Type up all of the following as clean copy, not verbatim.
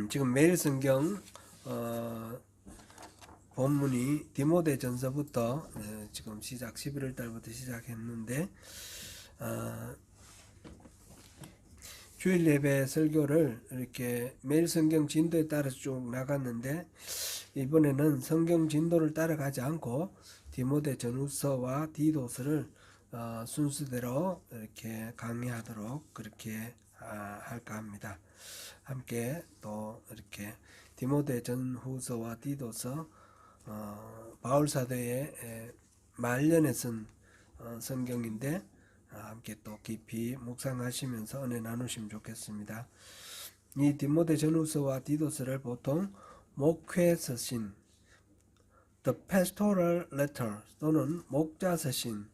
지금 매일 성경 본문이 디모데전서부터 지금 시작 11월 달부터 시작했는데 주일 예배 설교를 이렇게 매일 성경 진도에 따라서 쭉 나갔는데 이번에는 성경 진도를 따라가지 않고 디모데전후서와 디도서를 순서대로 이렇게 강의하도록 그렇게 할까 합니다. 함께 또 이렇게 디모데전후서와 디도서 바울 사도의 말년에 쓴 성경인데 함께 또 깊이 묵상하시면서 은혜 나누시면 좋겠습니다. 이 디모데전후서와 디도서를 보통 목회서신, The Pastoral Letter 또는 목자서신,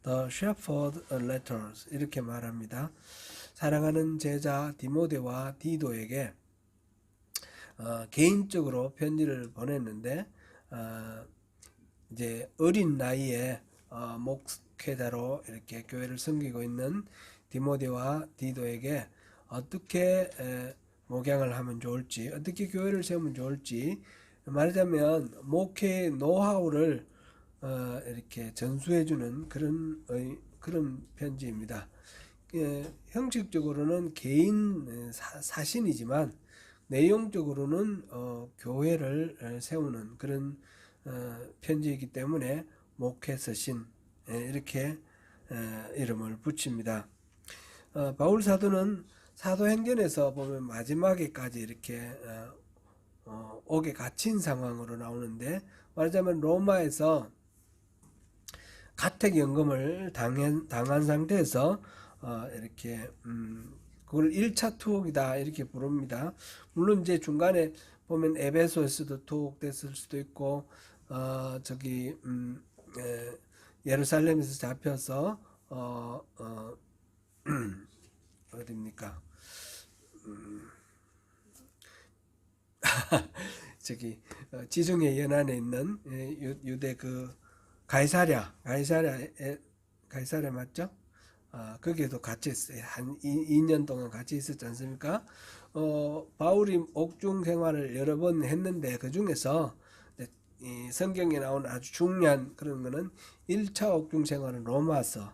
The Shepherd Letters 이렇게 말합니다. 사랑하는 제자 디모데와 디도에게 개인적으로 편지를 보냈는데 이제 어린 나이에 목회자로 이렇게 교회를 섬기고 있는 디모데와 디도에게 어떻게 목양을 하면 좋을지, 어떻게 교회를 세우면 좋을지, 말하자면 목회 노하우를 이렇게 전수해주는 그런 편지입니다. 형식적으로는 개인 사신이지만 내용적으로는 교회를 세우는 그런 편지이기 때문에 목회서신 이렇게 이름을 붙입니다. 바울 사도는 사도행전에서 보면 마지막에까지 이렇게 옥에 갇힌 상황으로 나오는데, 말하자면 로마에서 가택연금을 당한 상태에서 이렇게 그걸 1차 투옥이다 이렇게 부릅니다. 물론 이제 중간에 보면 에베소에서도 투옥됐을 수도 있고 예루살렘에서 잡혀서 어디입니까? 지중해 연안에 있는 유대 그 가이사랴 맞죠? 거기에도 같이 있어요. 한 2년 동안 같이 있었지 않습니까? 바울이 옥중 생활을 여러 번 했는데 그 중에서 이 성경에 나온 아주 중요한 그런 거는 1차 옥중 생활은 로마에서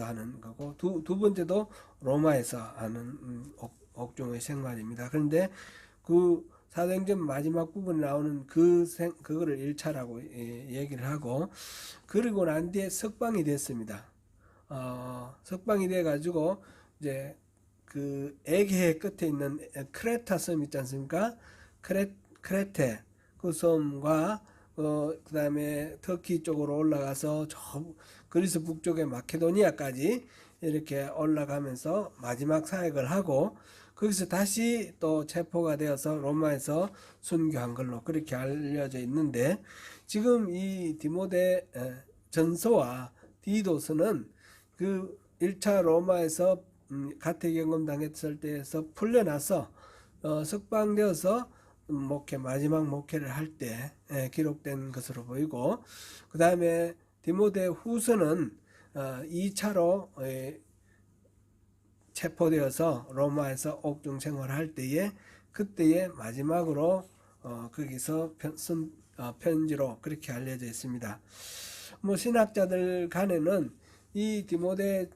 하는 거고 두 번째도 로마에서 하는 옥중의 생활입니다. 그런데 그 사도행전 마지막 부분에 나오는 그거를 1차라고 얘기를 하고, 그리고 난 뒤에 석방이 됐습니다. 석방이 돼 가지고 이제 그 에게해 끝에 있는 크레타 섬 있지 않습니까? 크레테 그 섬과 그다음에 터키 쪽으로 올라가서 저 그리스 북쪽의 마케도니아까지 이렇게 올라가면서 마지막 사역을 하고, 거기서 다시 또 체포가 되어서 로마에서 순교한 걸로 그렇게 알려져 있는데, 지금 이 디모데 전서와 디도서는 그 1차 로마에서 가택연금 당했을 때에서 풀려나서 석방되어서 마지막 목회를 할 때 기록된 것으로 보이고, 그 다음에 디모데 후서는 2차로 체포되어서 로마에서 옥중 생활할 때에 그때의 마지막으로 거기서 쓴 편지로 그렇게 알려져 있습니다. 신학자들 간에는 이 디모데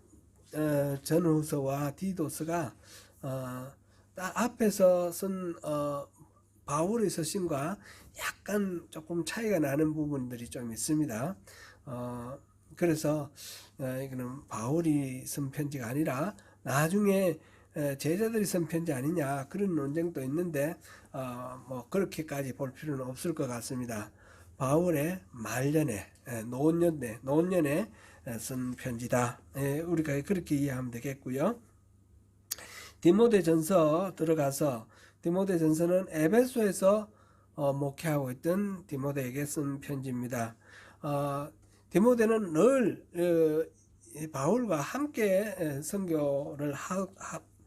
전후서와 디도서가 앞에서 쓴 바울의 서신과 약간 조금 차이가 나는 부분들이 좀 있습니다. 그래서 이거는 바울이 쓴 편지가 아니라 나중에 제자들이 쓴 편지 아니냐 그런 논쟁도 있는데 그렇게까지 볼 필요는 없을 것 같습니다. 바울의 말년에 노년에 쓴 편지다. 우리가 그렇게 이해하면 되겠고요. 디모데전서 들어가서, 디모데전서는 에베소에서 목회하고 있던 디모데에게 쓴 편지입니다. 디모데는 늘 바울과 함께 선교를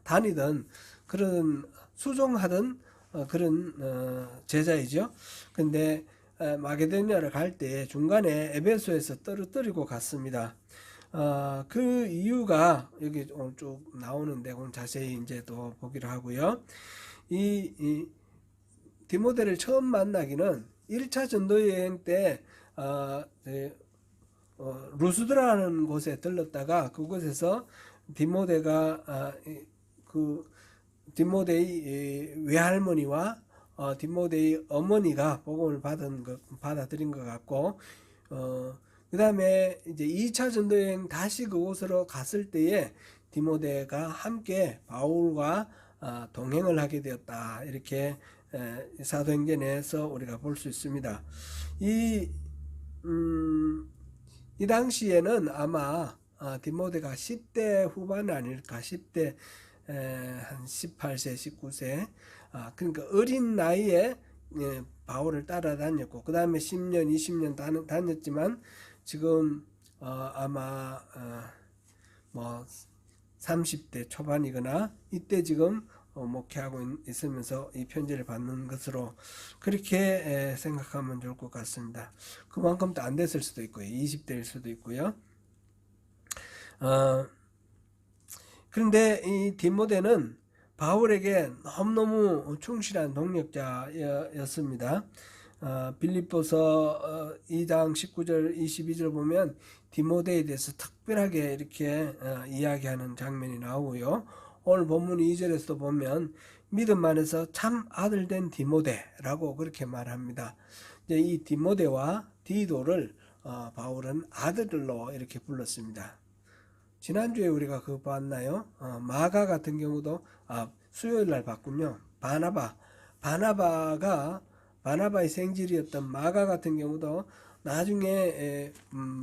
다니던 그런 수종하던 그런 제자이죠. 근데 마게도니아를 갈 때 중간에 에베소에서 떨어뜨리고 갔습니다. 그 이유가 여기 오늘 쭉 나오는데 오늘 자세히 이제 또 보기로 하고요. 이 디모데를 처음 만나기는 1차 전도 여행 때 루스드라는 곳에 들렀다가 그곳에서 디모데가 그 디모데의 외할머니와 디모데의 어머니가 복음을 받아들인 것 같고, 그 다음에 이제 2차 전도여행 다시 그곳으로 갔을 때에 디모데가 함께 바울과 동행을 하게 되었다. 이렇게 사도행전에서 우리가 볼 수 있습니다. 이 당시에는 아마 디모데가 10대 후반 아닐까, 10대 한 18세, 19세, 그러니까 어린 나이에 바울을 따라다녔고, 그 다음에 10년, 20년 다녔지만 지금 아마 뭐 30대 초반이거나 이때 지금 목회하고 있으면서 이 편지를 받는 것으로 그렇게 생각하면 좋을 것 같습니다. 그만큼도 안 됐을 수도 있고요. 20대일 수도 있고요. 그런데 이 디모데는 바울에게 너무너무 충실한 동력자였습니다. 빌립보서 2장 19절 22절 보면 디모데에 대해서 특별하게 이렇게 이야기하는 장면이 나오고요. 오늘 본문 2절에서도 보면 믿음 안에서 참 아들 된 디모데라고 그렇게 말합니다. 이제 이 디모데와 디도를 바울은 아들들로 이렇게 불렀습니다. 지난주에 우리가 그거 봤나요? 마가 같은 경우도 수요일 날 봤군요. 바나바의 생질이었던 마가 같은 경우도 나중에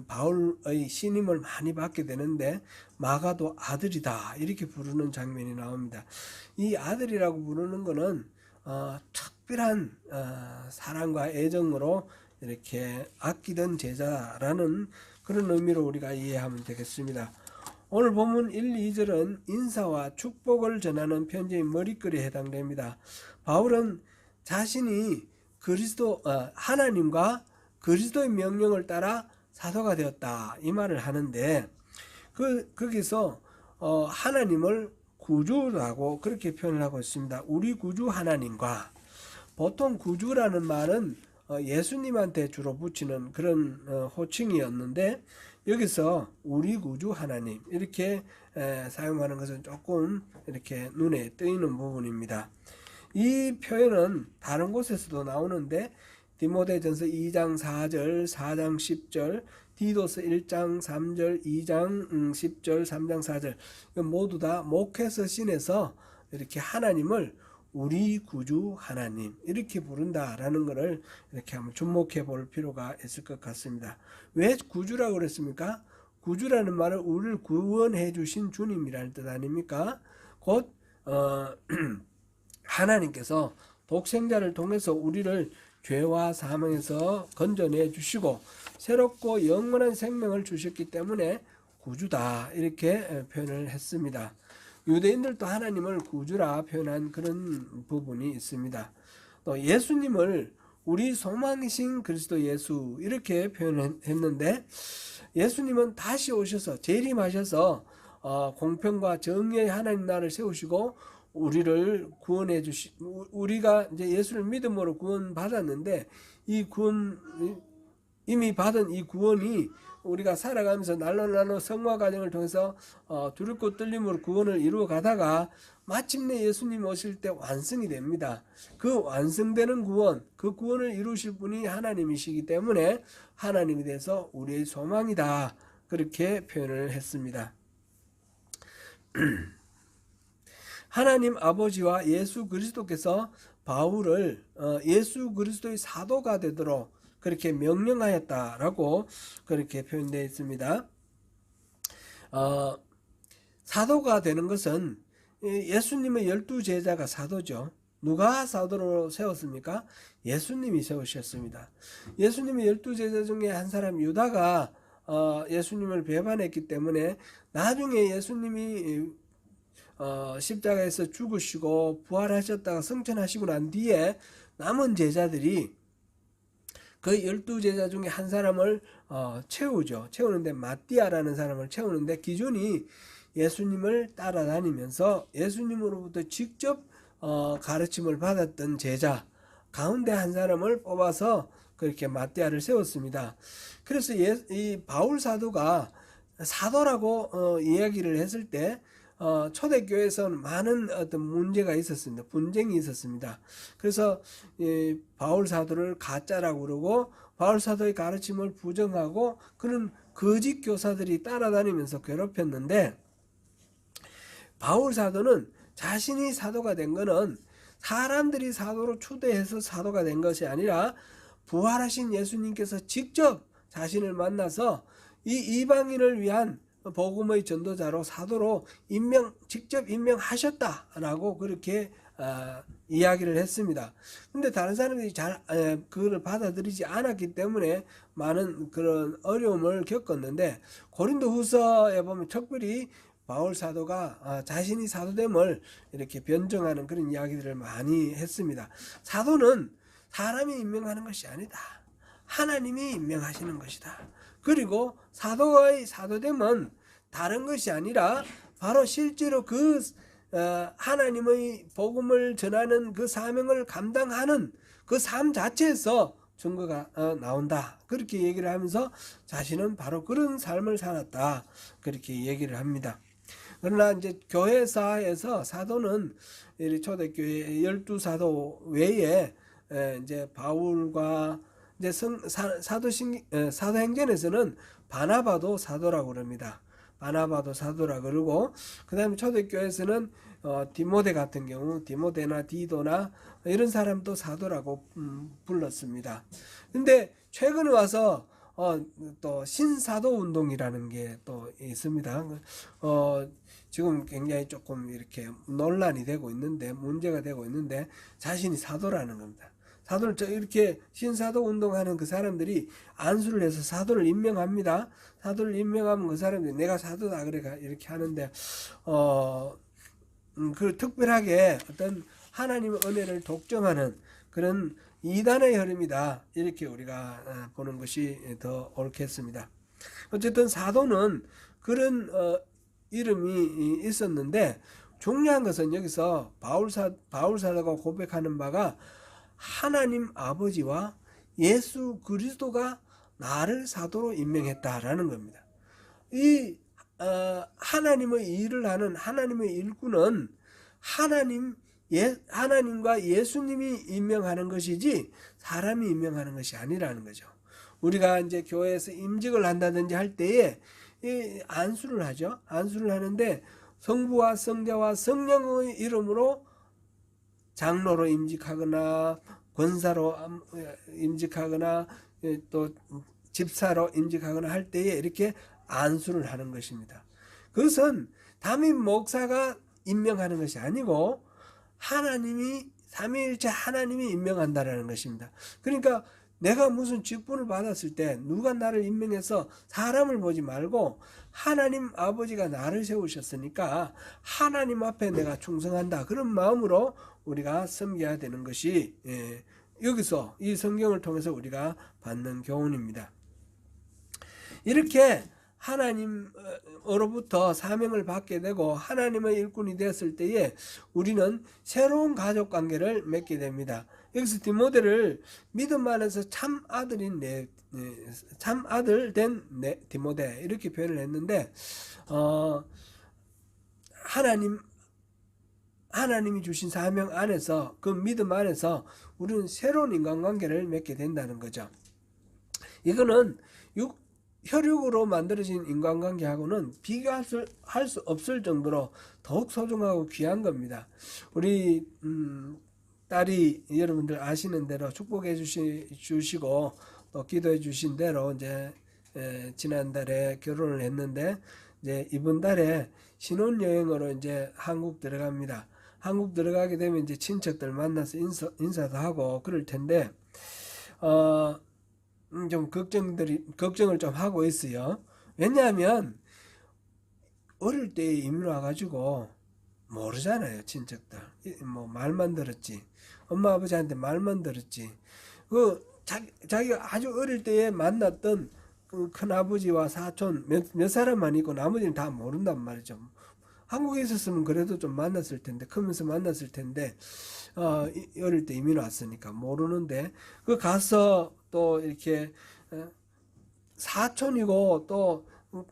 바울의 신임을 많이 받게 되는데 마가도 아들이다 이렇게 부르는 장면이 나옵니다. 이 아들이라고 부르는 것은 특별한 사랑과 애정으로 이렇게 아끼던 제자라는 그런 의미로 우리가 이해하면 되겠습니다. 오늘 본문 1, 2절은 인사와 축복을 전하는 편지의 머릿글에 해당됩니다. 바울은 자신이 하나님과 그리스도의 명령을 따라 사도가 되었다 이 말을 하는데, 거기서 하나님을 구주라고 그렇게 표현을 하고 있습니다. 우리 구주 하나님과, 보통 구주라는 말은 예수님한테 주로 붙이는 그런 호칭이었는데 여기서 우리 구주 하나님 이렇게 사용하는 것은 조금 이렇게 눈에 띄는 부분입니다. 이 표현은 다른 곳에서도 나오는데 디모데전서 2장 4절, 4장 10절, 디도서 1장 3절, 2장 10절, 3장 4절 모두 다 목회서신에서 이렇게 하나님을 우리 구주 하나님 이렇게 부른다라는 것을 이렇게 한번 주목해 볼 필요가 있을 것 같습니다. 왜 구주라고 그랬습니까? 구주라는 말은 우리를 구원해 주신 주님이라는 뜻 아닙니까? 곧 하나님께서 독생자를 통해서 우리를 죄와 사망에서 건져내 주시고 새롭고 영원한 생명을 주셨기 때문에 구주다 이렇게 표현을 했습니다. 유대인들도 하나님을 구주라 표현한 그런 부분이 있습니다. 또 예수님을 우리 소망이신 그리스도 예수 이렇게 표현했는데, 예수님은 다시 오셔서 재림하셔서 공평과 정의의 하나님 나라를 세우시고 우리를 구원해 우리가 이제 예수를 믿음으로 구원 받았는데 이미 받은 이 구원이 우리가 살아가면서 날로 성화 과정을 통해서 두렵고 떨림으로 구원을 이루어 가다가 마침내 예수님 오실 때 완성이 됩니다. 그 완성되는 구원, 그 구원을 이루실 분이 하나님이시기 때문에 하나님에 대해서 우리의 소망이다 그렇게 표현을 했습니다. 하나님 아버지와 예수 그리스도께서 바울을 예수 그리스도의 사도가 되도록 그렇게 명령하였다라고 그렇게 표현되어 있습니다. 사도가 되는 것은 예수님의 12제자가 사도죠. 누가 사도로 세웠습니까? 예수님이 세우셨습니다. 예수님의 12제자 중에 한 사람 유다가 예수님을 배반했기 때문에 나중에 예수님이 십자가에서 죽으시고 부활하셨다가 승천하시고 난 뒤에 남은 제자들이 그 12제자 중에 한 사람을 채우는데 마띠아라는 사람을 채우는데 기존이 예수님을 따라다니면서 예수님으로부터 직접 가르침을 받았던 제자 가운데 한 사람을 뽑아서 그렇게 마띠아를 세웠습니다. 그래서 이 바울 사도가 사도라고 이야기를 했을 때 초대교회에서는 많은 어떤 문제가 있었습니다. 분쟁이 있었습니다. 그래서 바울 사도를 가짜라고 그러고 바울 사도의 가르침을 부정하고 그런 거짓 교사들이 따라다니면서 괴롭혔는데, 바울 사도는 자신이 사도가 된 거는 사람들이 사도로 초대해서 사도가 된 것이 아니라 부활하신 예수님께서 직접 자신을 만나서 이 이방인을 위한 복음의 전도자로 사도로 직접 임명하셨다라고 그렇게 이야기를 했습니다. 근데 다른 사람들이 잘 그걸 받아들이지 않았기 때문에 많은 그런 어려움을 겪었는데, 고린도후서에 보면 특별히 바울 사도가 자신이 사도됨을 이렇게 변증하는 그런 이야기들을 많이 했습니다. 사도는 사람이 임명하는 것이 아니다. 하나님이 임명하시는 것이다. 그리고 사도의 사도됨은 다른 것이 아니라 바로 실제로 그 하나님의 복음을 전하는 그 사명을 감당하는 그 삶 자체에서 증거가 나온다. 그렇게 얘기를 하면서 자신은 바로 그런 삶을 살았다. 그렇게 얘기를 합니다. 그러나 이제 교회사에서 사도는 초대교회 12사도 외에 이제 바울과 이제 사도행전에서는 바나바도 사도라고 그럽니다. 바나바도 사도라 그러고, 그 다음에 초대교회에서는 디모데 같은 경우 디모데나 디도나 이런 사람도 사도라고 불렀습니다. 근데 최근에 와서 또 신사도 운동이라는 게 또 있습니다. 지금 굉장히 조금 이렇게 논란이 되고 있는데, 문제가 되고 있는데, 자신이 사도라는 겁니다. 사도를 이렇게 신사도 운동하는 그 사람들이 안수를 해서 사도를 임명합니다. 사도를 임명하면 그 사람들이 내가 사도다 그래 이렇게 하는데, 그 특별하게 어떤 하나님의 은혜를 독점하는 그런 이단의 흐름이다. 이렇게 우리가 보는 것이 더 옳겠습니다. 어쨌든 사도는 그런 이름이 있었는데, 중요한 것은 여기서 바울 사도가 고백하는 바가 하나님 아버지와 예수 그리스도가 나를 사도로 임명했다라는 겁니다. 이 하나님의 일을 하는 하나님의 일꾼은 하나님과 예수님이 임명하는 것이지 사람이 임명하는 것이 아니라는 거죠. 우리가 이제 교회에서 임직을 한다든지 할 때에 안수를 하죠. 안수를 하는데 성부와 성자와 성령의 이름으로 장로로 임직하거나 권사로 임직하거나 또 집사로 임직하거나 할 때에 이렇게 안수를 하는 것입니다. 그것은 담임 목사가 임명하는 것이 아니고 하나님이, 삼위일체 하나님이 임명한다라는 것입니다. 그러니까 내가 무슨 직분을 받았을 때 누가 나를 임명해서 사람을 보지 말고 하나님 아버지가 나를 세우셨으니까 하나님 앞에 내가 충성한다, 그런 마음으로 우리가 섬겨야 되는 것이 여기서 이 성경을 통해서 우리가 받는 교훈입니다. 이렇게 하나님으로부터 사명을 받게 되고 하나님의 일꾼이 되었을 때에 우리는 새로운 가족 관계를 맺게 됩니다. 여기서 디모데를 믿음 안에서 참 아들 된 디모데 이렇게 표현을 했는데, 하나님이 주신 사명 안에서, 그 믿음 안에서 우리는 새로운 인간관계를 맺게 된다는 거죠. 이거는 혈육으로 만들어진 인간관계하고는 비교할 수 없을 정도로 더욱 소중하고 귀한 겁니다. 우리 딸이 여러분들 아시는 대로 축복해 주시고 또 기도해 주신 대로 이제 지난달에 결혼을 했는데, 이제 이번 달에 신혼여행으로 이제 한국 들어갑니다. 한국 들어가게 되면 이제 친척들 만나서 인사도 하고 그럴 텐데, 좀 걱정을 좀 하고 있어요. 왜냐하면 어릴 때 이민 와가지고 모르잖아요. 친척들 뭐 말만 들었지, 엄마 아버지한테 말만 들었지. 자기가 아주 어릴 때에 만났던 그 큰아버지와 사촌 몇 사람만 있고 나머지는 다 모른단 말이죠. 한국에 있었으면 그래도 좀 만났을 텐데, 크면서 만났을 텐데, 어릴 때 이민 왔으니까 모르는데, 그 가서 또 이렇게 사촌이고 또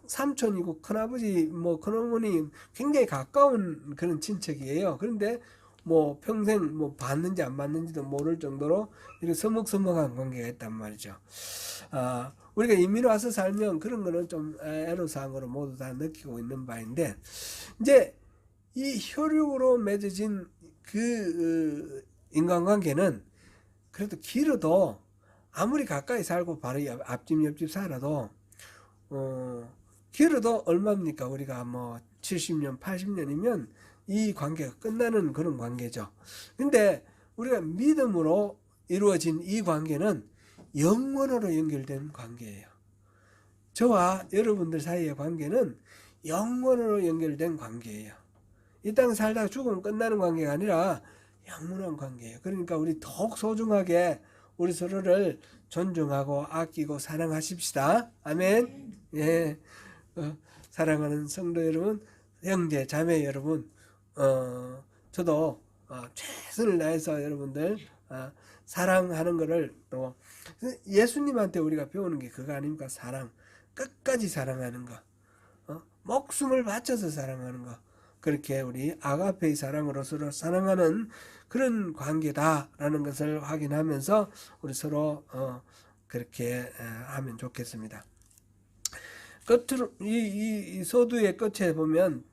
삼촌이고 큰아버지 뭐 큰어머니 굉장히 가까운 그런 친척이에요. 그런데 뭐 평생 뭐 봤는지 안 봤는지도 모를 정도로 이렇게 서먹서먹한 관계가 있단 말이죠. 우리가 이민 와서 살면 그런 거는 좀 애로사항으로 모두 다 느끼고 있는 바인데, 이제 이 혈육으로 맺어진 그 인간관계는 그래도 길어도 아무리 가까이 살고 바로 앞집 옆집 살아도 길어도 얼마입니까? 우리가 뭐 70년 80년이면 이 관계가 끝나는 그런 관계죠. 근데 우리가 믿음으로 이루어진 이 관계는 영원으로 연결된 관계예요. 저와 여러분들 사이의 관계는 영원으로 연결된 관계예요. 이 땅 살다가 죽으면 끝나는 관계가 아니라 영원한 관계예요. 그러니까 우리 더욱 소중하게 우리 서로를 존중하고 아끼고 사랑하십시다. 아멘. 예. 사랑하는 성도 여러분, 형제 자매 여러분, 저도 최선을 다해서 여러분들 사랑하는 것을 또 예수님한테 우리가 배우는 게 그거 아닙니까? 사랑. 끝까지 사랑하는 거. 목숨을 바쳐서 사랑하는 거. 그렇게 우리 아가페의 사랑으로 서로 사랑하는 그런 관계다라는 것을 확인하면서 우리 서로 그렇게 하면 좋겠습니다. 끝으로 이 서두의 끝에 보면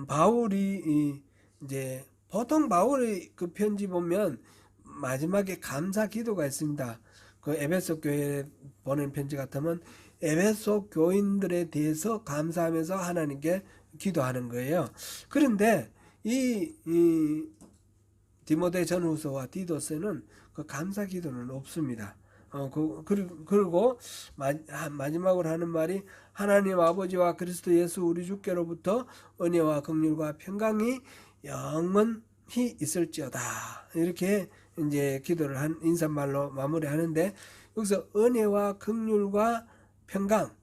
바울이 이제 보통 바울의 그 편지 보면 마지막에 감사 기도가 있습니다. 그 에베소 교회에 보낸 편지 같으면 에베소 교인들에 대해서 감사하면서 하나님께 기도하는 거예요. 그런데 이 디모데 전후서와 디도서는 그 감사 기도는 없습니다. 그리고 마지막으로 하는 말이 하나님 아버지와 그리스도 예수 우리 주께로부터 은혜와 긍휼과 평강이 영원히 있을지어다. 이렇게 이제 기도를 한 인사말로 마무리하는데, 여기서 은혜와 긍휼과 평강,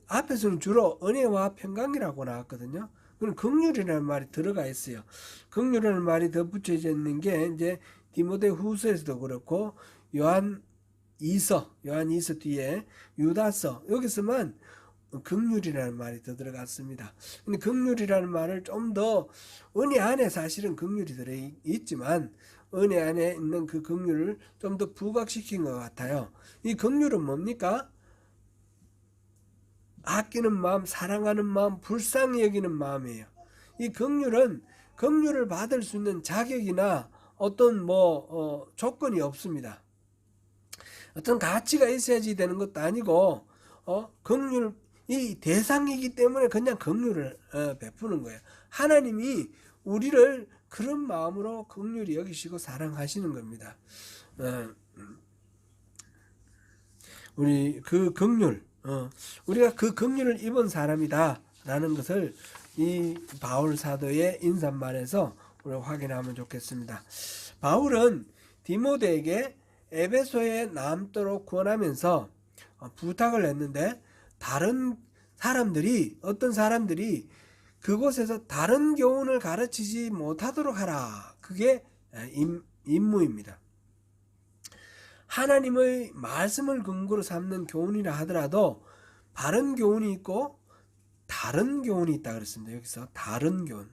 앞에서는 주로 은혜와 평강이라고 나왔거든요. 그럼 긍휼이라는 말이 들어가 있어요. 긍휼이라는 말이 덧붙여져 있는 게 이제 디모데 후서에서도 그렇고 요한 2서 뒤에 유다서 여기서만 긍휼이라는 말이 더 들어갔습니다. 근데 긍휼이라는 말을 좀 더 은혜 안에 사실은 긍휼이 들어있지만 은혜 안에 있는 그 긍휼을 좀 더 부각시킨 것 같아요. 이 긍휼은 뭡니까? 아끼는 마음, 사랑하는 마음, 불쌍히 여기는 마음이에요. 이 긍휼은 긍휼을 받을 수 있는 자격이나 어떤 조건이 없습니다. 어떤 가치가 있어야지 되는 것도 아니고 긍휼 이 대상이기 때문에 그냥 긍휼을 베푸는 거예요. 하나님이 우리를 그런 마음으로 긍휼히 여기시고 사랑하시는 겁니다. 우리 그 긍휼 우리가 그 긍휼을 입은 사람이다라는 것을 이 바울 사도의 인사말에서 우리가 확인하면 좋겠습니다. 바울은 디모데에게 에베소에 남도록 권하면서 부탁을 했는데 어떤 사람들이 그곳에서 다른 교훈을 가르치지 못하도록 하라. 그게 임무입니다. 하나님의 말씀을 근거로 삼는 교훈이라 하더라도 바른 교훈이 있고 다른 교훈이 있다 그랬습니다. 여기서 다른 교훈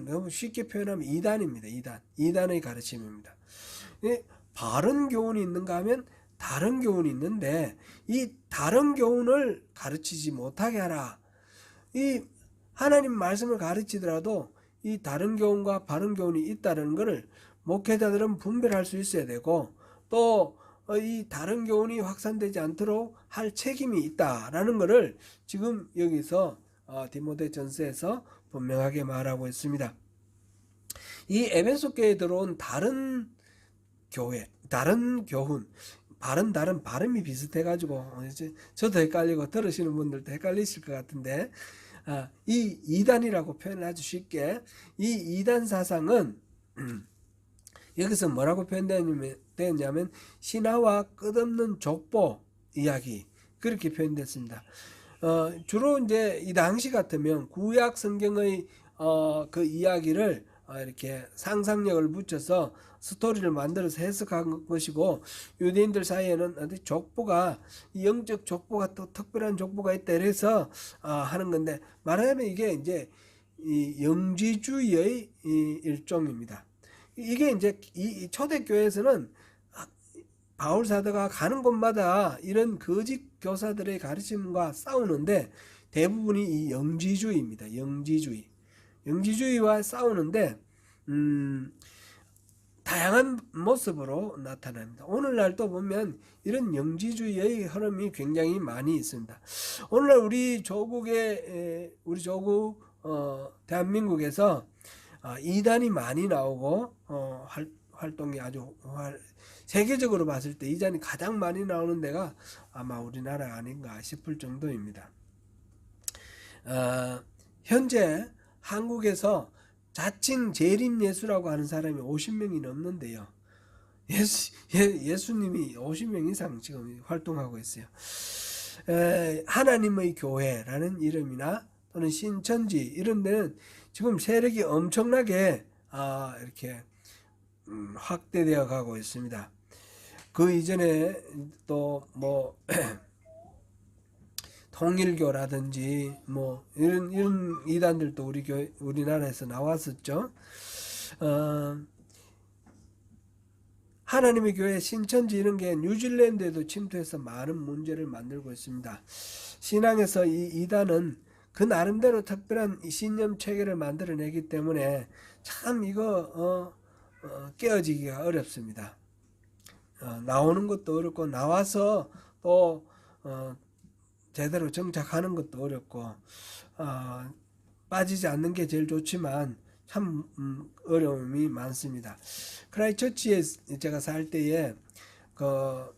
너무 쉽게 표현하면 이단입니다. 이단의 가르침입니다. 바른 교훈이 있는가 하면 다른 교훈이 있는데 이 다른 교훈을 가르치지 못하게 하라. 이 하나님 말씀을 가르치더라도 이 다른 교훈과 바른 교훈이 있다는 것을 목회자들은 분별할 수 있어야 되고, 또 이 다른 교훈이 확산되지 않도록 할 책임이 있다라는 것을 지금 여기서 디모데전서에서 분명하게 말하고 있습니다. 이 에베소 교회에 들어온 다른 교훈, 다른 발음이 비슷해가지고 저도 헷갈리고 들으시는 분들도 헷갈리실 것 같은데, 이 이단이라고 표현을 아주 쉽게, 이 이단 사상은 여기서 뭐라고 표현되었냐면 신화와 끝없는 족보 이야기, 그렇게 표현됐습니다. 주로 이제 이 당시 같으면 구약 성경의 그 이야기를 이렇게 상상력을 붙여서 스토리를 만들어서 해석한 것이고, 유대인들 사이에는 어디 족보가, 이 영적 족보가 또 특별한 족보가 있다 이래서 하는 건데, 말하자면 이게 이제 이 영지주의의 일종입니다. 이게 이제 이 초대교회에서는 바울 사도가 가는 곳마다 이런 거짓 교사들의 가르침과 싸우는데, 대부분이 이 영지주의입니다. 영지주의와 싸우는데 다양한 모습으로 나타납니다. 오늘날 또 보면 이런 영지주의의 흐름이 굉장히 많이 있습니다. 오늘날 우리 조국 대한민국에서 이단이 많이 나오고 활동이 아주 세계적으로 봤을 때 이단이 가장 많이 나오는 데가 아마 우리나라 아닌가 싶을 정도입니다. 현재 한국에서 자칭 재림예수라고 하는 사람이 50명이 넘는데요. 예수님이 50명 이상 지금 활동하고 있어요. 하나님의 교회라는 이름이나 또는 신천지 이런 데는 지금 세력이 엄청나게 이렇게 확대되어 가고 있습니다. 그 이전에 또 뭐 통일교라든지 뭐 이런 이단들도 우리나라에서 나왔었죠. 하나님의 교회, 신천지 이런 게 뉴질랜드에도 침투해서 많은 문제를 만들고 있습니다. 신앙에서 이 이단은 그 나름대로 특별한 신념 체계를 만들어내기 때문에 참 이거 깨어지기가 어렵습니다. 나오는 것도 어렵고 나와서 또 제대로 정착하는 것도 어렵고 빠지지 않는 게 제일 좋지만 참 어려움이 많습니다. 크라이처치에 제가 살 때에 그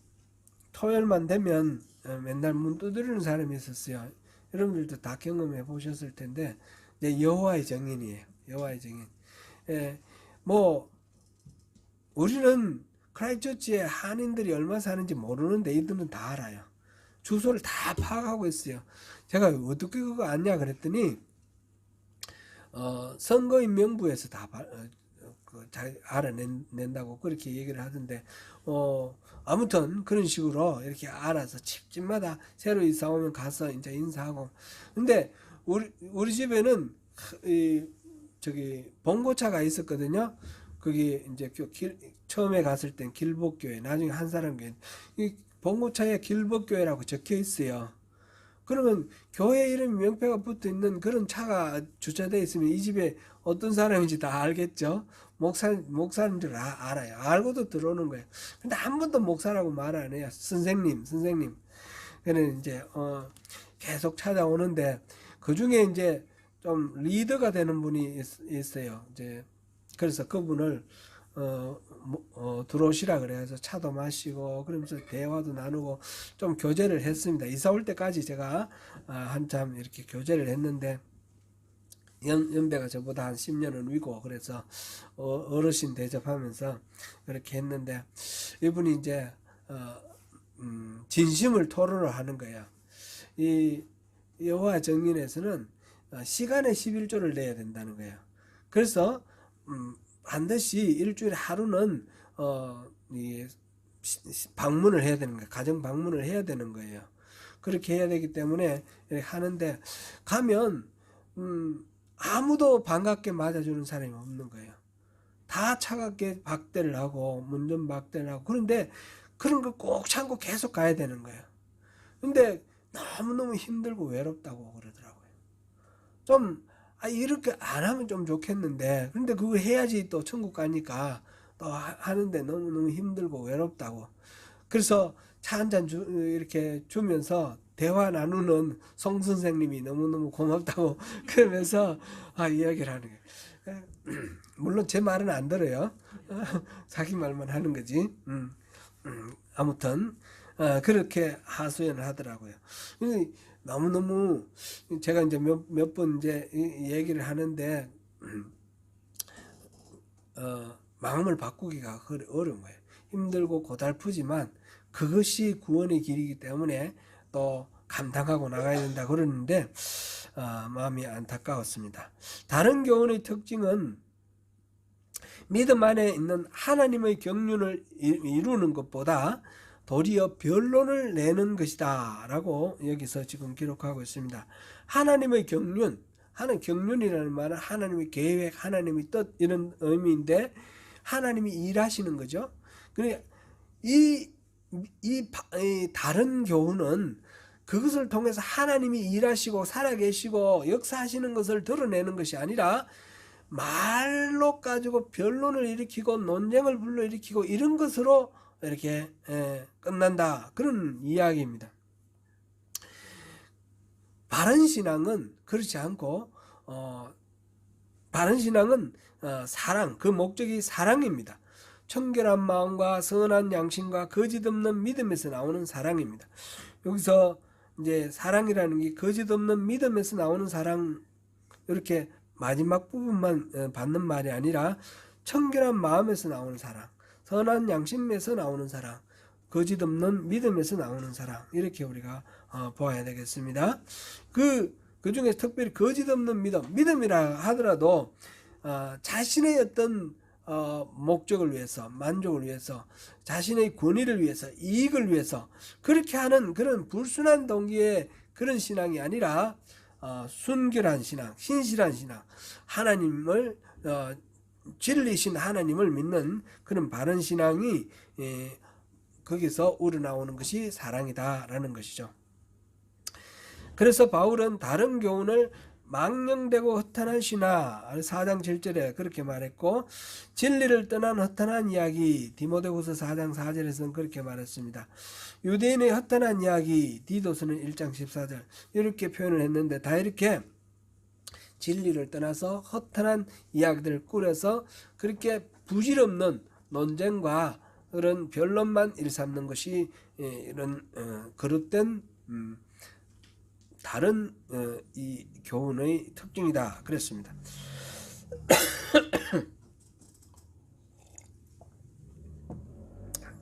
토요일만 되면 맨날 문 두드리는 사람이 있었어요. 여러분들도 다 경험해 보셨을 텐데 여호와의 증인이에요. 여호와의 증인. 뭐 우리는 크라이처치에 한인들이 얼마 사는지 모르는데 이들은 다 알아요. 주소를 다 파악하고 있어요. 제가 어떻게 그거 아냐 그랬더니 선거인 명부에서 다 알아낸다고 그렇게 얘기를 하던데, 아무튼 그런 식으로 이렇게 알아서 집집마다 새로 이사 오면 가서 이제 인사하고. 근데 우리 집에는 저기 봉고차가 있었거든요. 거기 이제 처음에 갔을 땐 길복교회, 나중에 한사람교회, 이 봉고차에 길복교회라고 적혀 있어요. 그러면 교회 이름 명패가 붙어 있는 그런 차가 주차되어 있으면 이 집에 어떤 사람인지 다 알겠죠. 목사인 줄 알아요. 알고도 들어오는 거예요. 근데 한 번도 목사라고 말 안 해요. 선생님. 그는 이제 계속 찾아오는데, 그 중에 이제 좀 리더가 되는 분이 있어요. 이제 그래서 그분을 들어오시라 그래서 차도 마시고 그러면서 대화도 나누고 좀 교제를 했습니다. 이사 올 때까지 제가 한참 이렇게 교제를 했는데, 연배가 저보다 한 10년은 위고 그래서 어르신 대접하면서 그렇게 했는데, 이분이 이제 진심을 토로를 하는 거예요. 이 여호와 정인에서는 시간에 11조를 내야 된다는 거예요. 그래서 반드시 일주일에 하루는 방문을 해야 되는 거예요. 가정 방문을 해야 되는 거예요. 그렇게 해야 되기 때문에 하는데, 가면 아무도 반갑게 맞아주는 사람이 없는 거예요. 다 차갑게 박대를 하고 문전박대를 하고. 그런데 그런 걸 꼭 참고 계속 가야 되는 거예요. 근데 너무너무 힘들고 외롭다고 그러더라고요. 좀 이렇게 안 하면 좀 좋겠는데, 근데 그거 해야지 또 천국 가니까 또 하는데 너무너무 힘들고 외롭다고. 그래서 차 한 잔 이렇게 주면서 대화 나누는 송 선생님이 너무너무 고맙다고 그러면서 이야기를 하는 거예요. 물론 제 말은 안 들어요. 자기 말만 하는 거지. 아무튼 그렇게 하소연을 하더라고요. 너무너무 제가 이제 몇 번 이제 얘기를 하는데 마음을 바꾸기가 어려운 거예요. 힘들고 고달프지만 그것이 구원의 길이기 때문에 또 감당하고 나가야 된다 그러는데 마음이 안타까웠습니다. 다른 교훈의 특징은 믿음 안에 있는 하나님의 경륜을 이루는 것보다 도리어 변론을 내는 것이다 라고 여기서 지금 기록하고 있습니다. 하나님의 경륜, 경륜이라는 말은 하나님의 계획, 하나님의 뜻 이런 의미인데 하나님이 일하시는 거죠. 그러니까 이 다른 교훈은 그것을 통해서 하나님이 일하시고 살아계시고 역사하시는 것을 드러내는 것이 아니라 말로 가지고 변론을 일으키고 논쟁을 불러일으키고 이런 것으로 이렇게 끝난다 그런 이야기입니다. 바른 신앙은 그렇지 않고 바른 신앙은 사랑, 그 목적이 사랑입니다. 청결한 마음과 선한 양심과 거짓 없는 믿음에서 나오는 사랑입니다. 여기서 이제 사랑이라는 게 거짓 없는 믿음에서 나오는 사랑 이렇게 마지막 부분만 받는 말이 아니라 청결한 마음에서 나오는 사랑, 선한 양심에서 나오는 사랑, 거짓 없는 믿음에서 나오는 사랑 이렇게 우리가 보아야 되겠습니다. 그 중에 특별히 거짓 없는 믿음이라 하더라도 자신의 어떤 목적을 위해서, 만족을 위해서, 자신의 권위를 위해서, 이익을 위해서 그렇게 하는 그런 불순한 동기의 그런 신앙이 아니라 순결한 신앙, 신실한 신앙, 하나님을 진리신 하나님을 믿는 그런 바른 신앙이 거기서 우러나오는 것이 사랑이다라는 것이죠. 그래서 바울은 다른 교훈을 망령되고 허탄한 신화 4장 7절에 그렇게 말했고 진리를 떠난 허탄한 이야기 디모데후서 4장 4절에서는 그렇게 말했습니다. 유대인의 허탄한 이야기 디도서는 1장 14절 이렇게 표현을 했는데 다 이렇게 진리를 떠나서 허탄한 이야기들을 꾸려서 그렇게 부질없는 논쟁과 그런 변론만 일삼는 것이 이런 거룩된 다른 이 교훈의 특징이다 그랬습니다.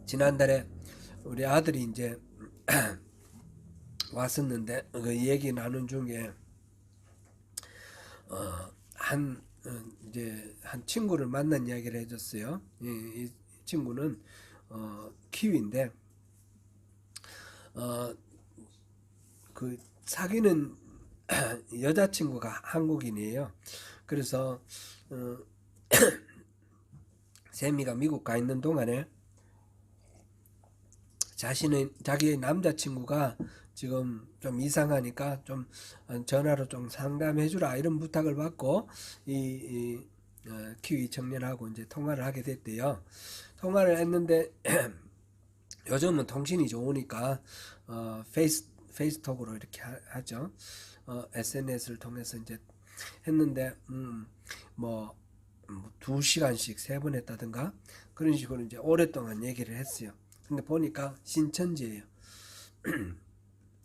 지난달에 우리 아들이 이제 왔었는데 그 얘기 나눈 중에 이제 한 친구를 만난 이야기를 해줬어요. 이 친구는 키위인데 그 사귀는 여자친구가 한국인이에요. 그래서 세미가 미국 가 있는 동안에 자기의 남자친구가 지금 좀 이상하니까 좀 전화로 좀 상담해 주라 이런 부탁을 받고 이 키위 청년하고 이제 통화를 하게 됐대요. 통화를 했는데 요즘은 통신이 좋으니까 페이스톡으로 이렇게 하죠. SNS를 통해서 이제 했는데 뭐 2시간씩 3번 했다든가 그런 식으로 이제 오랫동안 얘기를 했어요. 근데 보니까 신천지예요.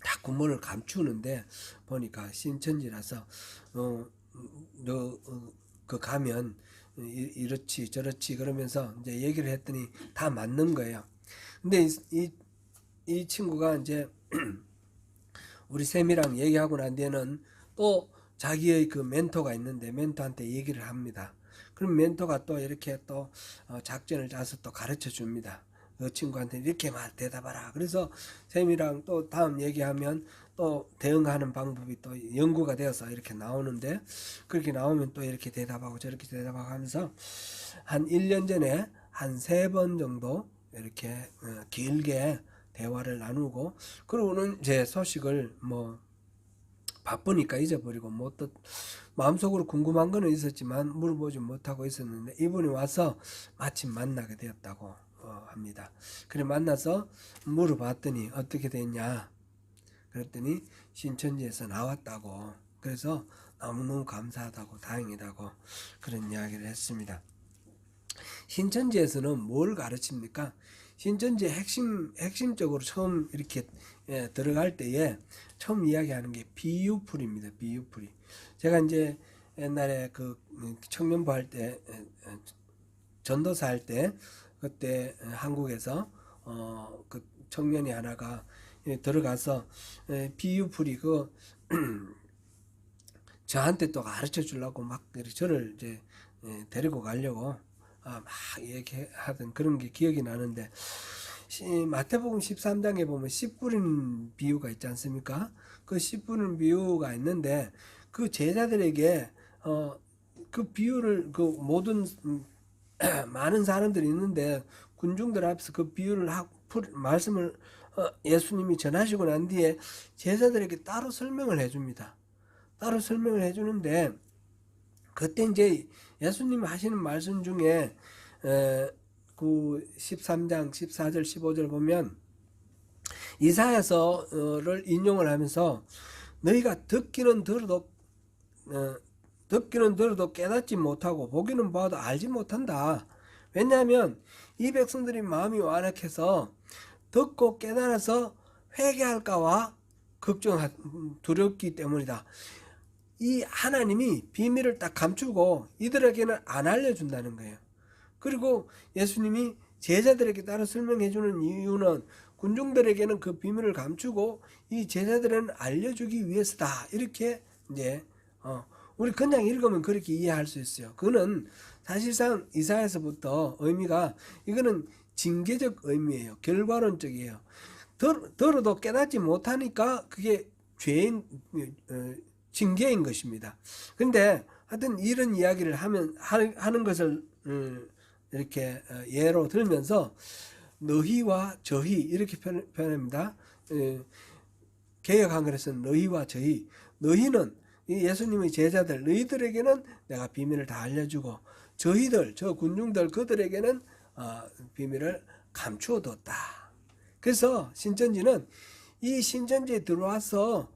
다 구멍을 감추는데 보니까 신천지라서 너 그 가면 이렇지 저렇지 그러면서 이제 얘기를 했더니 다 맞는 거예요. 근데 이 친구가 이제 우리 쌤이랑 얘기하고 난 뒤에는 또 자기의 그 멘토가 있는데 멘토한테 얘기를 합니다. 그럼 멘토가 또 이렇게 또 작전을 짜서 또 가르쳐 줍니다. 그 친구한테 이렇게 대답하라. 그래서 쌤이랑 또 다음 얘기하면 또 대응하는 방법이 또 연구가 되어서 이렇게 나오는데 그렇게 나오면 또 이렇게 대답하고 저렇게 대답하고 하면서 한 1년 전에 한 3번 정도 이렇게 길게 대화를 나누고 그러고는 제 소식을 뭐 바쁘니까 잊어버리고 뭐 또 마음속으로 궁금한 거는 있었지만 물어보지 못하고 있었는데 이분이 와서 마침 만나게 되었다고 합니다. 그래 만나서 물어봤더니 어떻게 됐냐 그랬더니 신천지에서 나왔다고 그래서 너무너무 감사하다고 다행이다고 그런 이야기를 했습니다. 신천지에서는 뭘 가르칩니까? 신천지의 핵심적으로 처음 이렇게 들어갈 때에 처음 이야기하는 게 비유풀입니다. 비유풀이. 제가 이제 옛날에 그 청년부 할 때, 전도사 할 때, 그때 한국에서 그 청년이 하나가 들어가서 비유풀이 그 저한테 또 가르쳐 주려고 막 저를 이제 데리고 가려고 막 얘기하던 그런 게 기억이 나는데, 마태복음 13장에 보면 씨 뿌리는 비유가 있지 않습니까? 그 씨 뿌리는 비유가 있는데 그 제자들에게 그 비유를 그 모든 많은 사람들이 있는데 군중들 앞에서 그 비유를 하고 말씀을 예수님이 전하시고 난 뒤에 제자들에게 따로 설명을 해줍니다. 따로 설명을 해주는데 그때 이제 예수님이 하시는 말씀 중에 그 13장 14절 15절 보면 이사야서를 인용을 하면서 너희가 듣기는 들어도 깨닫지 못하고 보기는 봐도 알지 못한다. 왜냐하면 이 백성들이 마음이 완악해서 듣고 깨달아서 회개할까와 두렵기 때문이다. 이 하나님이 비밀을 딱 감추고 이들에게는 안 알려준다는 거예요. 그리고 예수님이 제자들에게 따라 설명해 주는 이유는 군중들에게는 그 비밀을 감추고 이 제자들은 알려주기 위해서다. 이렇게 이제 우리 그냥 읽으면 그렇게 이해할 수 있어요. 그거는 사실상 이사야서부터 의미가 이거는 징계적 의미예요. 결과론적이에요. 들어도 깨닫지 못하니까 그게 징계인 것입니다. 근데 하여튼 이런 이야기를 하는 것을 이렇게 예로 들면서 너희와 저희 이렇게 표현합니다. 개역 한글에서는 너희와 저희. 너희는 예수님의 제자들, 너희들에게는 내가 비밀을 다 알려주고 저희들, 저 군중들 그들에게는 비밀을 감추어 뒀다. 그래서 신천지는 이 신천지에 들어와서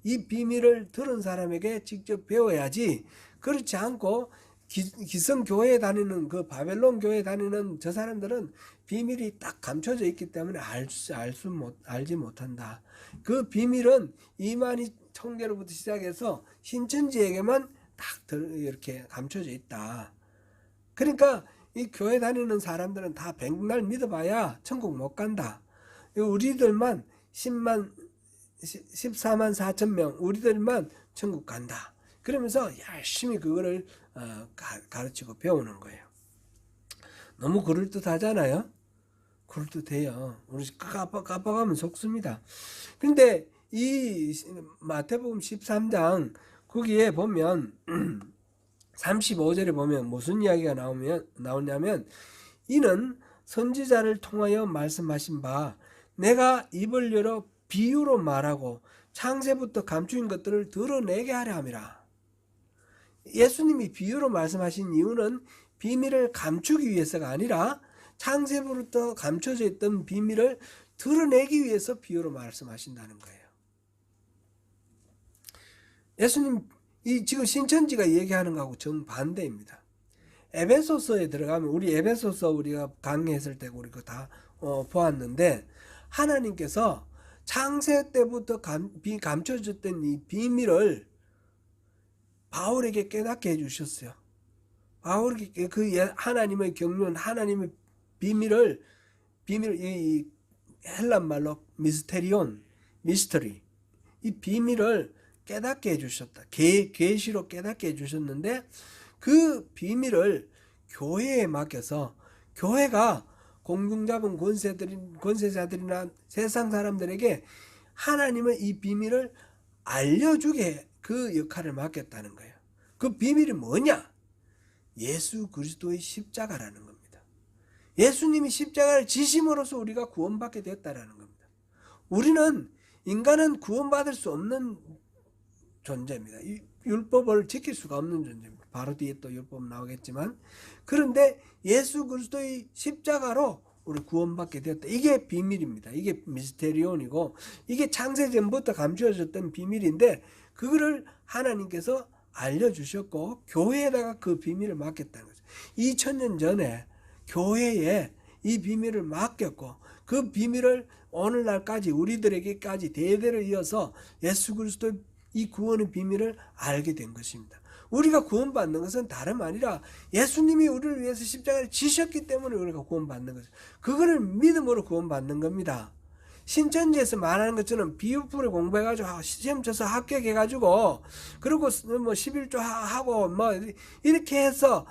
이 비밀을 들은 사람에게 직접 배워야지, 그렇지 않고 기성 교회에 다니는 그 바벨론 교회에 다니는 저 사람들은 비밀이 딱 감춰져 있기 때문에 알지 못한다. 그 비밀은 이만희 청계로부터 시작해서 신천지에게만 딱 이렇게 감춰져 있다. 그러니까 이 교회 다니는 사람들은 다 백날 믿어봐야 천국 못 간다. 우리들만 14만 4천 명, 우리들만 천국 간다. 그러면서 열심히 그거를 가르치고 배우는 거예요. 너무 그럴듯하잖아요. 그럴듯해요. 우리 깜빡하면 속습니다. 근데 이 마태복음 13장 거기에 보면 35절에 보면 무슨 이야기가 나오냐면 이는 선지자를 통하여 말씀하신 바 내가 입을 열어 비유로 말하고 창세부터 감추인 것들을 드러내게 하려 함이라. 예수님이 비유로 말씀하신 이유는 비밀을 감추기 위해서가 아니라 창세부터 감춰져 있던 비밀을 드러내기 위해서 비유로 말씀하신다는 거예요. 예수님 지금 신천지가 얘기하는 거하고 정반대입니다. 에베소서에 들어가면 우리 에베소서 우리가 강의했을 때 우리 그거 다 보았는데 하나님께서 창세 때부터 감춰졌던 이 비밀을 바울에게 깨닫게 해주셨어요. 바울에게 그 하나님의 경륜, 하나님의 비밀을 이 헬란 말로 미스테리온, 미스터리, 이 비밀을 깨닫게 해주셨다. 계시로 깨닫게 해주셨는데 그 비밀을 교회에 맡겨서 교회가 공중 잡은 권세자들이나 세상 사람들에게 하나님의 이 비밀을 알려주게 그 역할을 맡겼다는 거예요. 그 비밀이 뭐냐? 예수 그리스도의 십자가라는 겁니다. 예수님이 십자가를 지심으로써 우리가 구원받게 됐다라는 겁니다. 인간은 구원받을 수 없는 존재입니다. 율법을 지킬 수가 없는 존재입니다. 바로 뒤에 또 율법 나오겠지만, 그런데 예수 그리스도의 십자가로 우리 구원받게 되었다. 이게 비밀입니다. 이게 미스테리온이고 이게 창세전부터 감추어졌던 비밀인데 그거를 하나님께서 알려주셨고 교회에다가 그 비밀을 맡겼다는 거죠. 2000년 전에 교회에 이 비밀을 맡겼고 그 비밀을 오늘날까지 우리들에게까지 대대로 이어서 예수 그리스도의 이 구원의 비밀을 알게 된 것입니다. 우리가 구원받는 것은 다름 아니라 예수님이 우리를 위해서 십자가를 지셨기 때문에 우리가 구원받는 거죠. 그거를 믿음으로 구원받는 겁니다. 신천지에서 말하는 것처럼 비유풀을 공부해가지고 시험 쳐서 합격해가지고 그리고 뭐 11조 하고 뭐 이렇게 해서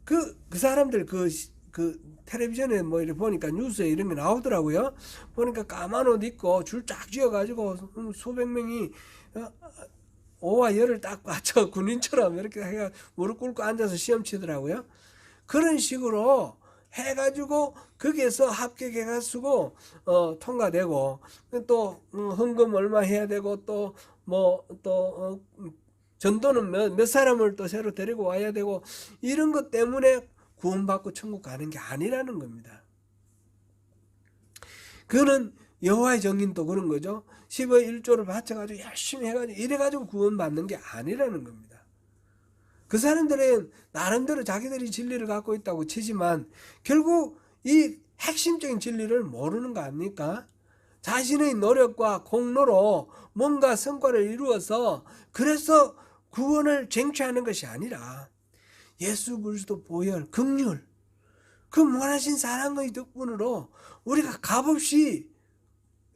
그 사람들 그 텔레비전에 뭐 이렇게 보니까 뉴스에 이런 게 나오더라고요. 보니까 까만 옷 입고 줄 쫙 쥐어가지고 수백 명이 오와 열을 딱 맞춰 군인처럼 이렇게 해가 무릎 꿇고 앉아서 시험 치더라고요. 그런 식으로 해가지고 거기에서 합격해가지고 통과되고 또 헌금 얼마 해야 되고 또 뭐 또 전도는 몇 사람을 또 새로 데리고 와야 되고 이런 것 때문에 구원받고 천국 가는 게 아니라는 겁니다. 그거는 여호와의 정인도 그런 거죠. 10의 1조를 바쳐가지고 열심히 해가지고 이래가지고 구원받는 게 아니라는 겁니다. 그 사람들은 나름대로 자기들이 진리를 갖고 있다고 치지만 결국 이 핵심적인 진리를 모르는 거 아닙니까? 자신의 노력과 공로로 뭔가 성과를 이루어서 그래서 구원을 쟁취하는 것이 아니라 예수 그리스도 보혈, 긍휼, 그 무한하신 사랑의 덕분으로 우리가 값없이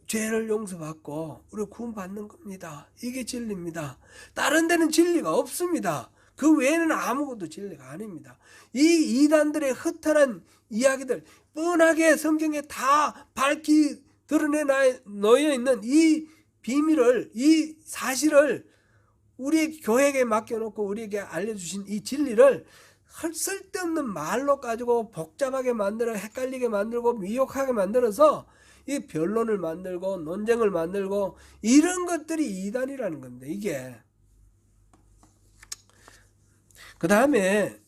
죄를 용서받고 우리가 구원받는 겁니다. 이게 진리입니다. 다른 데는 진리가 없습니다. 그 외에는 아무것도 진리가 아닙니다. 이 이단들의 허탄한 이야기들 뻔하게 성경에 다 밝히 드러내 놓여 있는 이 비밀을, 이 사실을 우리 교회에게 맡겨놓고 우리에게 알려주신 이 진리를 쓸데없는 말로 가지고 복잡하게 만들어 헷갈리게 만들고 미혹하게 만들어서 이 변론을 만들고 논쟁을 만들고 이런 것들이 이단이라는 겁니다. 이게 그 다음에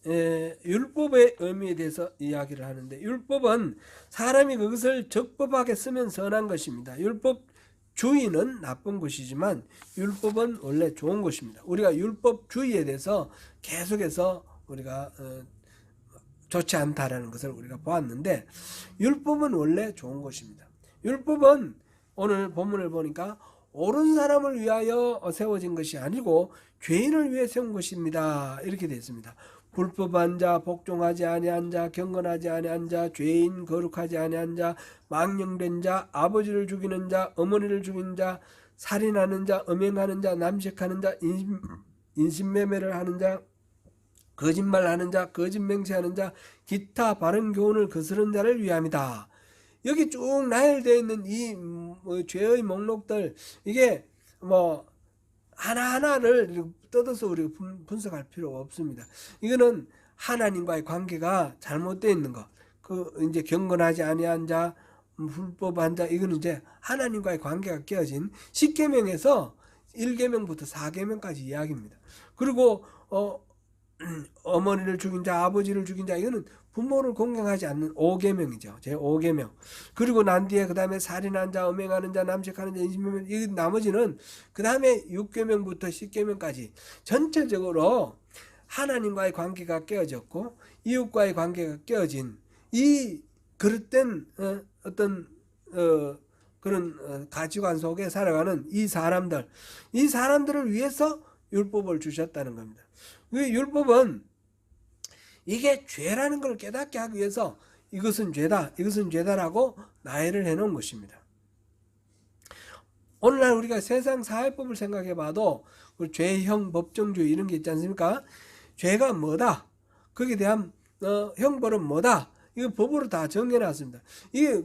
율법의 의미에 대해서 이야기를 하는데 율법은 사람이 그것을 적법하게 쓰면 선한 것입니다. 율법 주의는 나쁜 것이지만 율법은 원래 좋은 것입니다. 우리가 율법주의에 대해서 계속해서 우리가 좋지 않다라는 것을 우리가 보았는데 율법은 원래 좋은 것입니다. 율법은 오늘 본문을 보니까 옳은 사람을 위하여 세워진 것이 아니고 죄인을 위해 세운 것입니다. 이렇게 되어 있습니다. 불법한 자, 복종하지 아니한 자, 경건하지 아니한 자, 죄인, 거룩하지 아니한 자, 망령된 자, 아버지를 죽이는 자, 어머니를 죽인 자, 살인하는 자, 음행하는 자, 남색하는 자, 인신매매를 하는 자, 거짓말하는 자, 거짓 맹세하는 자, 기타 바른 교훈을 거스른 자를 위함이다. 여기 쭉 나열되어 있는 이 죄의 목록들 이게 뭐 하나하나를 뜯어서 우리가 분석할 필요가 없습니다. 이거는 하나님과의 관계가 잘못되어 있는 것. 이제 경건하지 아니한 자, 불법한 자, 이거는 이제 하나님과의 관계가 깨어진 10계명에서 1계명부터 4계명까지 이야기입니다. 그리고 어머니를 죽인 자, 아버지를 죽인 자, 이거는 부모를 공경하지 않는 5계명이죠. 제 5계명. 그리고 난 뒤에 그 다음에 살인한 자, 음행하는 자, 남색하는 자, 인신매매, 이 나머지는 그 다음에 6계명부터 10계명까지 전체적으로 하나님과의 관계가 깨어졌고 이웃과의 관계가 깨어진 이 그릇된 어떤 그런 가치관 속에 살아가는 이 사람들을 위해서 율법을 주셨다는 겁니다. 율법은 이게 죄라는 걸 깨닫게 하기 위해서 이것은 죄다, 이것은 죄다라고 나열을 해놓은 것입니다. 오늘날 우리가 세상 사회법을 생각해 봐도 죄형, 법정주의 이런 게 있지 않습니까? 죄가 뭐다? 거기에 대한 형벌은 뭐다? 이거 법으로 다 정해놨습니다. 이게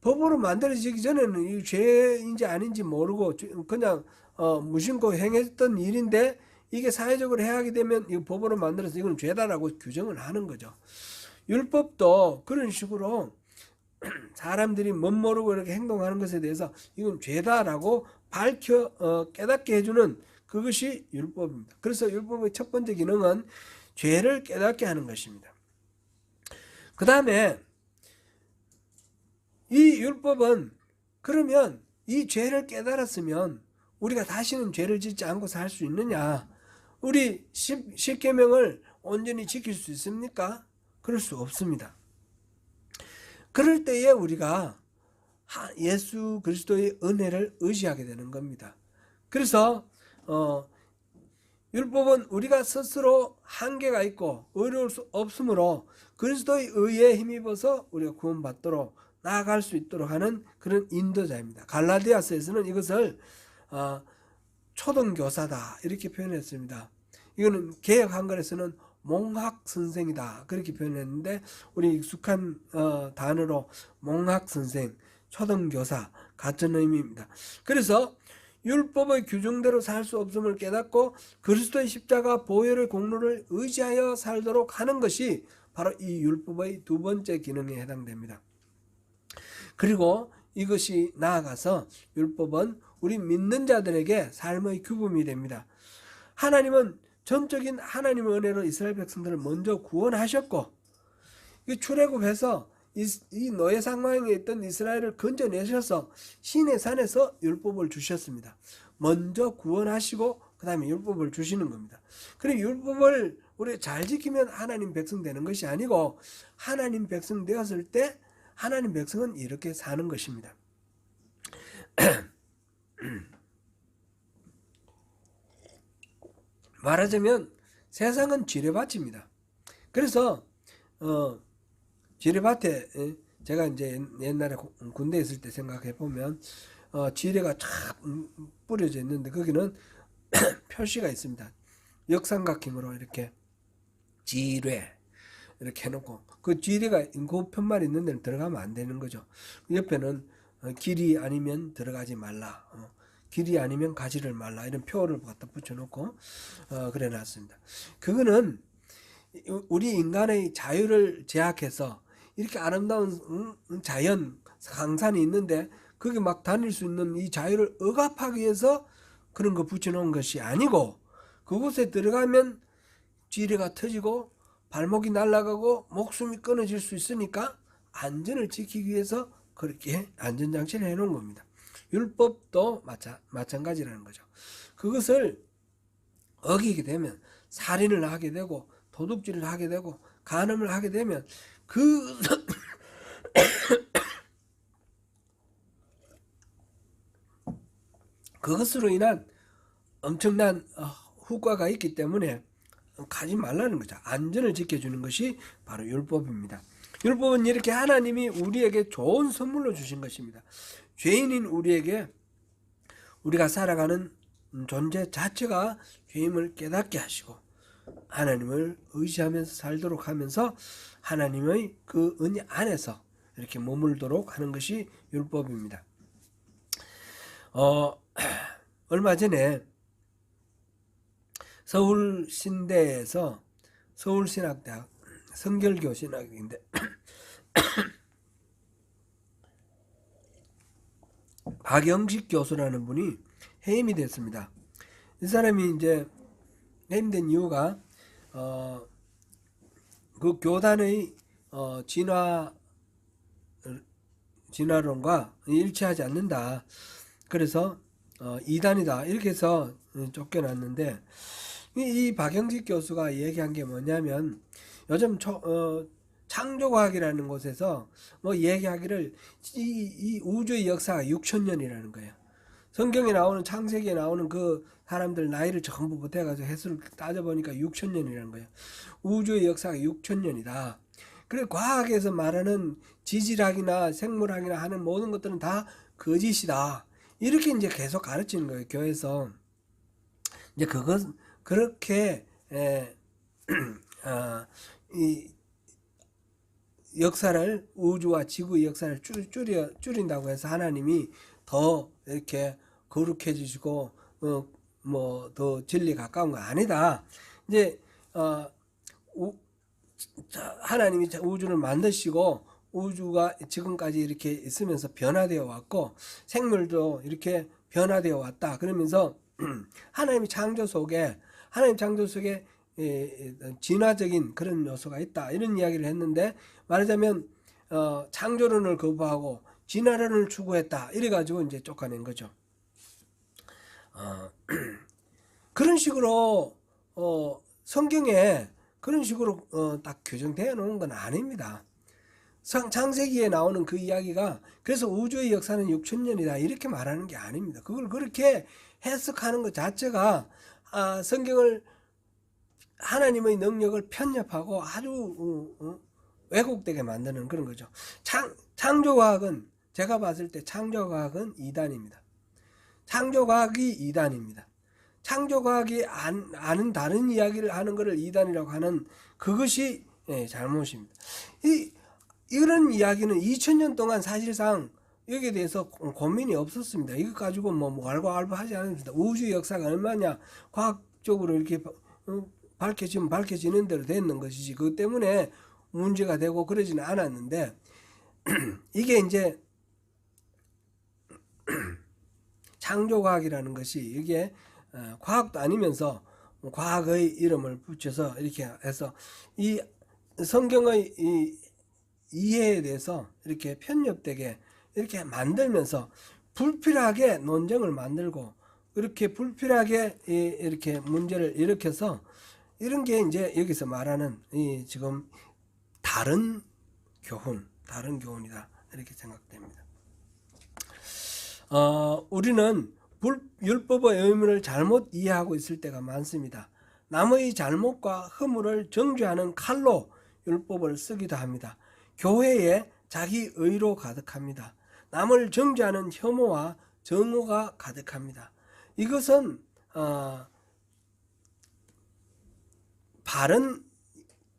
법으로 만들어지기 전에는 이 죄인지 아닌지 모르고 그냥 무심코 행했던 일인데 이게 사회적으로 해하게 되면 이 법으로 만들어서 이건 죄다라고 규정을 하는 거죠. 율법도 그런 식으로 사람들이 멋모르고 이렇게 행동하는 것에 대해서 이건 죄다라고 밝혀 깨닫게 해주는 그것이 율법입니다. 그래서 율법의 첫 번째 기능은 죄를 깨닫게 하는 것입니다. 그 다음에 이 율법은 그러면 이 죄를 깨달았으면 우리가 다시는 죄를 짓지 않고 살 수 있느냐? 우리 10계명을 온전히 지킬 수 있습니까? 그럴 수 없습니다. 그럴 때에 우리가 예수 그리스도의 은혜를 의지하게 되는 겁니다. 그래서 율법은 우리가 스스로 한계가 있고 어려울 수 없으므로 그리스도의 의에 힘입어서 우리가 구원받도록 나아갈 수 있도록 하는 그런 인도자입니다. 갈라디아서에서는 이것을 초등교사다 이렇게 표현했습니다. 이거는 개역 한글에서는 몽학 선생이다 그렇게 표현했는데 우리 익숙한 단어로 몽학 선생, 초등교사 같은 의미입니다. 그래서 율법의 규정대로 살 수 없음을 깨닫고 그리스도의 십자가 보혈의 공로를 의지하여 살도록 하는 것이 바로 이 율법의 두 번째 기능에 해당됩니다. 그리고 이것이 나아가서 율법은 우리 믿는 자들에게 삶의 규범이 됩니다. 하나님은 전적인 하나님의 은혜로 이스라엘 백성들을 먼저 구원하셨고 출애굽해서 이 노예 상황에 있던 이스라엘을 건져내셔서 시내 산에서 율법을 주셨습니다. 먼저 구원하시고 그 다음에 율법을 주시는 겁니다. 그리고 율법을 우리 잘 지키면 하나님 백성 되는 것이 아니고 하나님 백성 되었을 때 하나님 백성은 이렇게 사는 것입니다. 말하자면 세상은 지뢰밭입니다. 그래서 지뢰밭에 제가 이제 옛날에 군대에 있을 때 생각해 보면 지뢰가 쫙 뿌려져 있는데 거기는 표시가 있습니다. 역삼각형으로 이렇게 지뢰 이렇게 해놓고 그 지뢰가 그 편만 있는 데는 들어가면 안 되는 거죠. 옆에는 길이 아니면 들어가지 말라, 길이 아니면 가지를 말라 이런 표를 갖다 붙여놓고 그래 놨습니다. 그거는 우리 인간의 자유를 제약해서 이렇게 아름다운 자연 강산이 있는데 거기 막 다닐 수 있는 이 자유를 억압하기 위해서 그런 거 붙여놓은 것이 아니고 그곳에 들어가면 지뢰가 터지고 발목이 날아가고 목숨이 끊어질 수 있으니까 안전을 지키기 위해서 그렇게 안전장치를 해놓은 겁니다. 율법도 마찬가지라는 거죠. 그것을 어기게 되면 살인을 하게 되고 도둑질을 하게 되고 간음을 하게 되면 그것으로 인한 엄청난 후과가 있기 때문에 가지 말라는 거죠. 안전을 지켜주는 것이 바로 율법입니다. 율법은 이렇게 하나님이 우리에게 좋은 선물로 주신 것입니다. 죄인인 우리에게 우리가 살아가는 존재 자체가 죄임을 깨닫게 하시고 하나님을 의지하면서 살도록 하면서 하나님의 그 은혜 안에서 이렇게 머물도록 하는 것이 율법입니다. 얼마 전에 서울신대에서 서울신학대학 성결교 신학인데 박영식 교수라는 분이 해임이 됐습니다. 이 사람이 이제 해임된 이유가 그 교단의 진화론과 일치하지 않는다. 그래서 이단이다 이렇게 해서 쫓겨났는데 이 박영식 교수가 얘기한 게 뭐냐면 요즘 창조과학이라는 곳에서 뭐 얘기하기를 이 우주의 역사가 6,000년이라는 거예요. 성경에 나오는 창세기에 나오는 그 사람들 나이를 전부 보태가지고 해수를 따져보니까 6,000년이라는 거예요. 우주의 역사가 6,000년이다. 그래 과학에서 말하는 지질학이나 생물학이나 하는 모든 것들은 다 거짓이다. 이렇게 이제 계속 가르치는 거예요. 교회에서. 이제 그렇게 이 역사를 우주와 지구의 역사를 줄인다고 해서 하나님이 더 이렇게 거룩해지시고 뭐 더 진리 가까운 거 아니다. 이제 하나님이 우주를 만드시고 우주가 지금까지 이렇게 있으면서 변화되어 왔고 생물도 이렇게 변화되어 왔다. 그러면서 하나님 창조 속에 진화적인 그런 요소가 있다. 이런 이야기를 했는데 말하자면 창조론을 거부하고 진화론을 추구했다. 이래가지고 이제 쫓아낸 거죠. 그런 식으로 성경에 그런 식으로 딱 규정되어 놓은 건 아닙니다. 창세기에 나오는 그 이야기가 그래서 우주의 역사는 6,000년이다 이렇게 말하는 게 아닙니다. 그걸 그렇게 해석하는 것 자체가 성경을 하나님의 능력을 편협하고 아주 왜곡되게 만드는 그런 거죠. 창조과학은 제가 봤을 때 창조과학은 2단입니다. 창조과학이 2단입니다. 창조과학이 아는 다른 이야기를 하는 것을 2단이라고 하는 그것이 잘못입니다. 이런 이야기는 2000년 동안 사실상 여기에 대해서 고민이 없었습니다. 이거 가지고 뭐 알바하지 않습니다. 우주 역사가 얼마냐 과학적으로 이렇게 밝혀지는 대로 됐는 것이지 그것 때문에 문제가 되고 그러지는 않았는데 이게 이제 창조과학이라는 것이 이게 과학도 아니면서 과학의 이름을 붙여서 이렇게 해서 이 성경의 이 이해에 대해서 이렇게 편협되게 이렇게 만들면서 불필요하게 논쟁을 만들고 이렇게 불필요하게 이렇게 문제를 일으켜서 이런 게 이제 여기서 말하는 이 지금 다른 교훈이다 이렇게 생각됩니다. 우리는 율법의 의미를 잘못 이해하고 있을 때가 많습니다. 남의 잘못과 허물을 정죄하는 칼로 율법을 쓰기도 합니다. 교회에 자기 의로 가득합니다. 남을 정죄하는 혐오와 정오가 가득합니다. 이것은 바른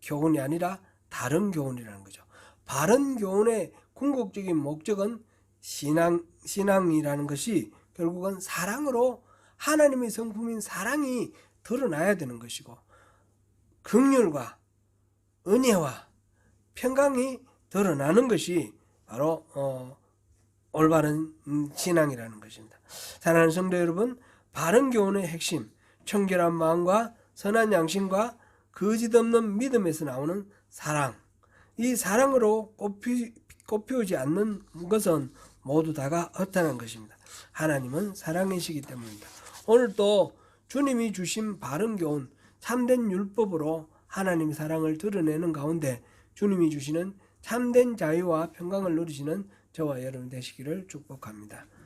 교훈이 아니라 다른 교훈이라는 거죠. 바른 교훈의 궁극적인 목적은 신앙이라는 것이 결국은 사랑으로 하나님의 성품인 사랑이 드러나야 되는 것이고 긍휼과 은혜와 평강이 드러나는 것이 바로 올바른 신앙이라는 것입니다. 사랑하는 성도 여러분, 바른 교훈의 핵심, 청결한 마음과 선한 양심과 거짓 없는 믿음에서 나오는 사랑, 이 사랑으로 꽃피우지 않는 것은 모두 다가 허탄한 것입니다. 하나님은 사랑이시기 때문입니다. 오늘 또 주님이 주신 바른 교훈, 참된 율법으로 하나님의 사랑을 드러내는 가운데 주님이 주시는 참된 자유와 평강을 누리시는 저와 여러분 되시기를 축복합니다.